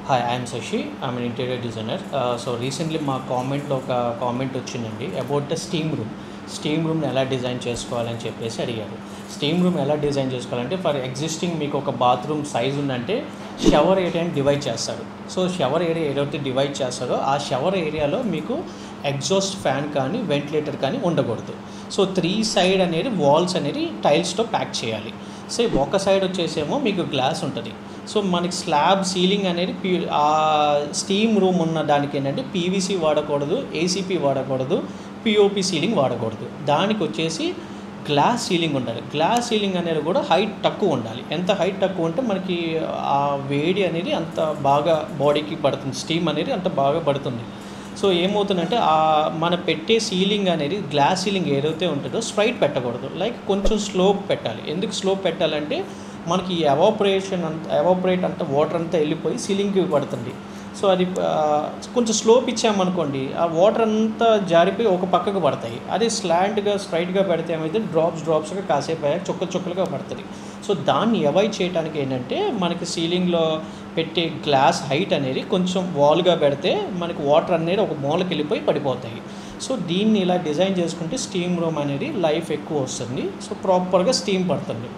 Hi, I'm Shashi. I'm an interior designer. So recently మా కామెంట్లో ఒక కామెంట్ వచ్చిందండి అబౌట్ ద స్టీమ్ రూమ్ని ఎలా డిజైన్ చేసుకోవాలని చెప్పేసి అడిగారు. స్టీమ్ రూమ్ ఎలా డిజైన్ చేసుకోవాలంటే, ఫర్ ఎగ్జిస్టింగ్ మీకు ఒక బాత్రూమ్ సైజ్ ఉందంటే షవర్ ఏరియాని డివైడ్ చేస్తారు. సో షవర్ ఏరియా ఏదైతే డివైడ్ చేస్తారో ఆ షవర్ ఏరియాలో మీకు ఎగ్జాస్ట్ ఫ్యాన్ కానీ వెంటిలేటర్ కానీ ఉండకూడదు. సో 3 సైడ్ అనేది వాల్స్ అనేది టైల్స్తో ప్యాక్ చేయాలి. సో ఒక సైడ్ వచ్చేసేమో మీకు గ్లాస్ ఉంటుంది. సో మనకి స్లాబ్ సీలింగ్ అనేది ఆ స్టీమ్ రూమ్ ఉన్న దానికి ఏంటంటే పీవీసీ వాడకూడదు, ఏసీపీ వాడకూడదు, పిఓపి సీలింగ్ వాడకూడదు. దానికి వచ్చేసి గ్లాస్ సీలింగ్ ఉండాలి. గ్లాస్ సీలింగ్ అనేది కూడా హైట్ తక్కువ ఉండాలి. ఎంత హైట్ తక్కువ ఉంటే మనకి ఆ వేడి అనేది అంత బాగా బాడీకి పడుతుంది, స్టీమ్ అనేది అంత బాగా పడుతుంది. సో ఏమవుతుందంటే మన పెట్టే సీలింగ్ అనేది గ్లాస్ సీలింగ్ ఏదైతే ఉంటుందో స్ట్రైట్ పెట్టకూడదు, లైక్ కొంచెం స్లోప్ పెట్టాలి. ఎందుకు స్లోప్ పెట్టాలంటే మనకి ఎవాపరేట్ అంతా వాటర్ అంతా వెళ్ళిపోయి సీలింగ్కి పడుతుంది. సో అది కొంచెం స్లోప్ ఇచ్చామనుకోండి, ఆ వాటర్ అంతా జారిపోయి ఒక పక్కకు పడతాయి. అదే స్ట్రైట్గా పెడితే ఏమైతే డ్రాప్స్గా కాసేపు చుక్కలుగా పడుతుంది. సో దాన్ని అవాయిడ్ చేయడానికి ఏంటంటే మనకి సీలింగ్లో పెట్టే గ్లాస్ హైట్ అనేది కొంచెం వాల్గా పెడితే మనకి వాటర్ అనేది ఒక మూలకి వెళ్ళిపోయి పడిపోతాయి. సో దీన్ని ఇలా డిజైన్ చేసుకుంటే స్టీమ్ రూమ్ అనేది లైఫ్ ఎక్కువ వస్తుంది. సో ప్రాపర్గా స్టీమ్ పడుతుంది.